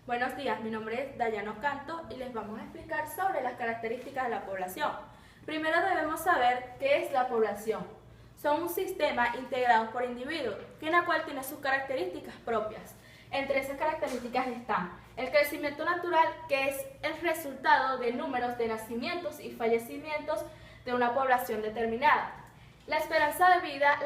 Buenos días, mi nombre es Dayano Canto y les vamos a explicar sobre las características de la población. Primero debemos saber qué es la población. Son un sistema integrado por individuos, que en la cual tiene sus características propias. Entre esas características están el crecimiento natural, que es el resultado de números de nacimientos y fallecimientos de una población determinada. La esperanza de vida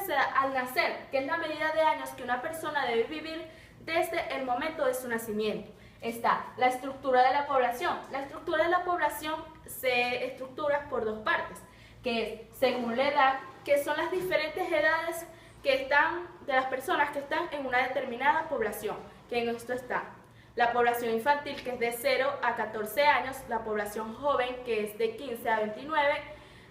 se da al nacer, que es la medida de años que una persona debe vivir desde el momento de su nacimiento. Está la estructura de la población. La estructura de la población se estructura por dos partes, que es según la edad, que son las diferentes edades que están de las personas que están en una determinada población, que en esto está la población infantil, que es de 0 a 14 años, la población joven, que es de 15 a 29,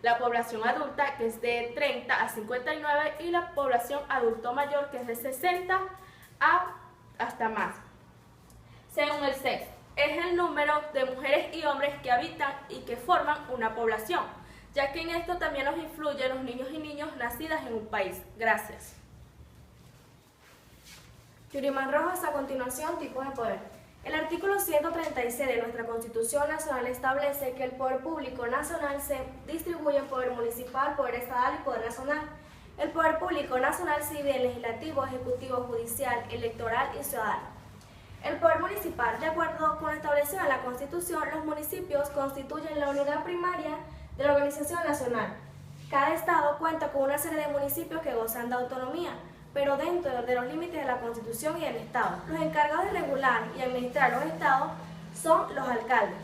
la población adulta, que es de 30 a 59, y la población adulto mayor, que es de 60 a hasta más. Según el sexo, es el número de mujeres y hombres que habitan y que forman una población, ya que en esto también nos influyen los niños y niñas nacidas en un país. Gracias. Yuriman Rojas, a continuación, tipos de poder. El artículo 136 de nuestra Constitución Nacional establece que el poder público nacional se distribuye en poder municipal, poder estatal y poder nacional. El poder público nacional se divide en legislativo, ejecutivo, judicial, electoral y ciudadano. El poder municipal, de acuerdo con lo establecido en la Constitución, los municipios constituyen la unidad primaria de la organización nacional. Cada estado cuenta con una serie de municipios que gozan de autonomía, pero dentro de los límites de la Constitución y del Estado. Los encargados de regular y administrar los estados son los alcaldes.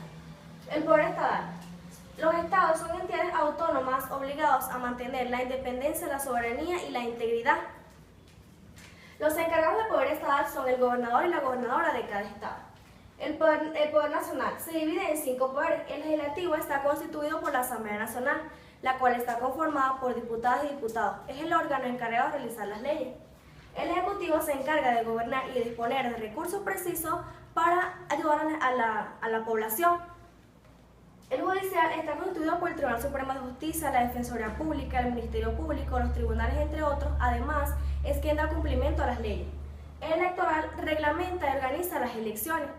El poder estatal. Los estados son entidades autónomas obligados a mantener la independencia, la soberanía y la integridad. Los encargados del poder estatal son el gobernador y la gobernadora de cada estado. El poder nacional se divide en 5 poderes. El legislativo está constituido por la Asamblea Nacional, la cual está conformada por diputadas y diputados. Es el órgano encargado de realizar las leyes. El ejecutivo se encarga de gobernar y de disponer de recursos precisos para ayudar a la población. El judicial está constituido por el Tribunal Supremo de Justicia, la Defensoría Pública, el Ministerio Público, los tribunales, entre otros. Además, es quien da cumplimiento a las leyes. El electoral reglamenta y organiza las elecciones.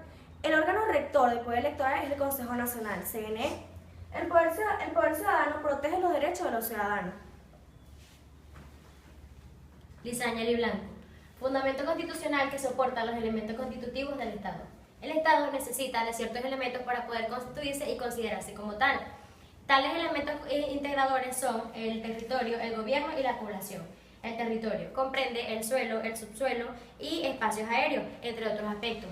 El órgano rector del poder electoral es el Consejo Nacional, CNE. El poder ciudadano protege los derechos de los ciudadanos. Lizaña Blanco. Fundamento constitucional que soporta los elementos constitutivos del Estado. El Estado necesita de ciertos elementos para poder constituirse y considerarse como tal. Tales elementos integradores son el territorio, el gobierno y la población. El territorio comprende el suelo, el subsuelo y espacios aéreos, entre otros aspectos.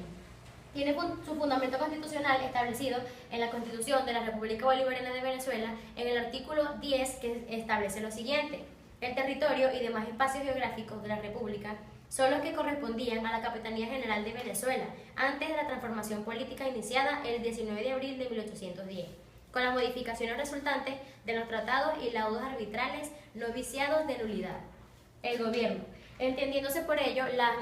Tiene su fundamento constitucional establecido en la Constitución de la República Bolivariana de Venezuela en el artículo 10, que establece lo siguiente: el territorio y demás espacios geográficos de la República son los que correspondían a la Capitanía General de Venezuela antes de la transformación política iniciada el 19 de abril de 1810, con las modificaciones resultantes de los tratados y laudos arbitrales no viciados de nulidad. El gobierno, entendiéndose por ello las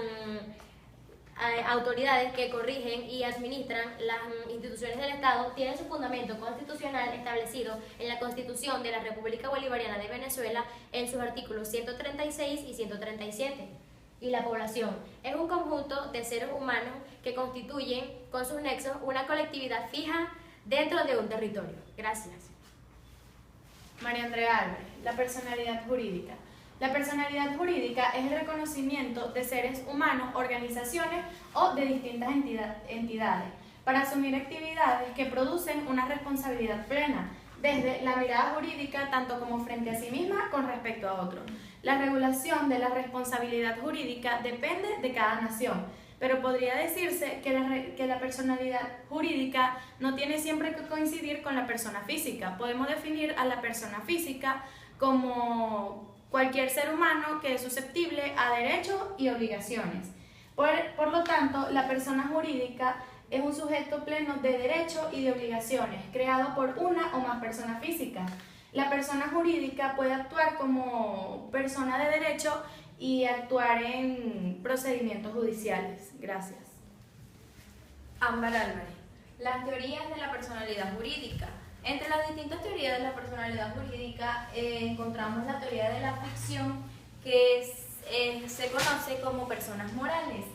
autoridades que corrigen y administran las instituciones del Estado, tienen su fundamento constitucional establecido en la Constitución de la República Bolivariana de Venezuela en sus artículos 136 y 137. Y la población es un conjunto de seres humanos que constituyen con sus nexos una colectividad fija dentro de un territorio. Gracias. María Andrea Álvarez, la personalidad jurídica. La personalidad jurídica es el reconocimiento de seres humanos, organizaciones o de distintas entidades para asumir actividades que producen una responsabilidad plena, desde la mirada jurídica tanto como frente a sí misma con respecto a otros. La regulación de la responsabilidad jurídica depende de cada nación, pero podría decirse que la personalidad jurídica no tiene siempre que coincidir con la persona física. Podemos definir a la persona física como cualquier ser humano que es susceptible a derechos y obligaciones. Por lo tanto, la persona jurídica es un sujeto pleno de derechos y de obligaciones, creado por una o más personas físicas. La persona jurídica puede actuar como persona de derecho y actuar en procedimientos judiciales. Gracias. Ámbar Álvarez. Las teorías de la personalidad jurídica. Entre las distintas teorías de la personalidad jurídica encontramos la teoría de la ficción, que se conoce como personas morales.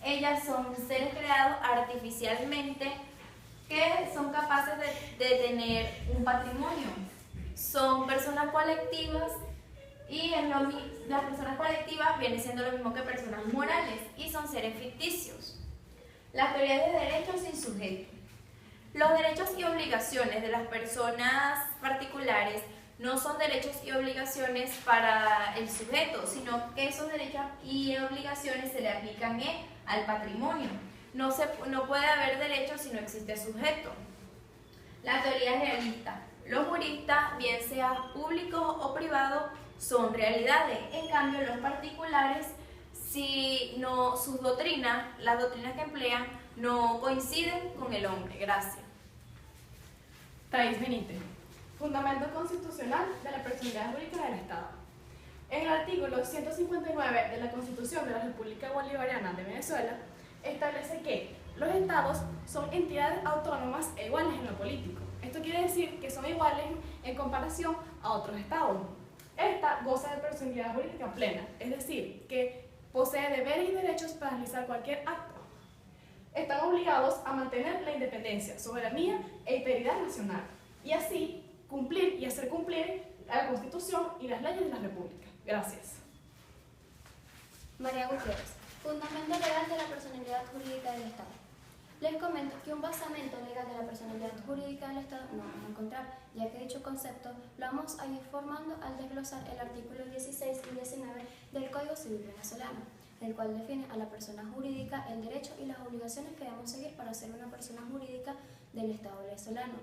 Ellas son seres creados artificialmente que son capaces de tener un patrimonio. Son personas colectivas y las personas colectivas vienen siendo lo mismo que personas morales y son seres ficticios. Las teorías de derechos sin sujeto. Los derechos y obligaciones de las personas particulares no son derechos y obligaciones para el sujeto, sino que esos derechos y obligaciones se le aplican al patrimonio. No puede haber derechos si no existe sujeto. La teoría es realista. Los juristas, bien sea públicos o privados, son realidades. En cambio, los particulares, si no, sus doctrinas, las doctrinas que emplean, no coinciden con el hombre. Gracias. Thais Benítez. Fundamento constitucional de la personalidad jurídica del Estado. En el artículo 159 de la Constitución de la República Bolivariana de Venezuela, establece que los estados son entidades autónomas e iguales en lo político. Esto quiere decir que son iguales en comparación a otros estados. Esta goza de personalidad jurídica plena, es decir, que posee deberes y derechos para realizar cualquier acto. Están obligados a mantener la independencia, soberanía e integridad nacional, y así cumplir y hacer cumplir la Constitución y las leyes de la República. Gracias. María Gutiérrez. Fundamento legal de la personalidad jurídica del Estado. Les comento que un basamento legal de la personalidad jurídica del Estado no vamos a encontrar, ya que dicho concepto lo vamos a ir formando al desglosar el artículo 16 y 19 del Código Civil venezolano, el cual define a la persona jurídica el derecho y las obligaciones que debemos seguir para ser una persona jurídica del Estado venezolano.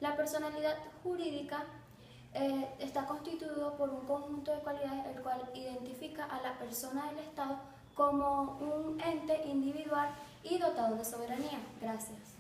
La personalidad jurídica está constituido por un conjunto de cualidades el cual identifica a la persona del Estado como un ente individual y dotado de soberanía. Gracias.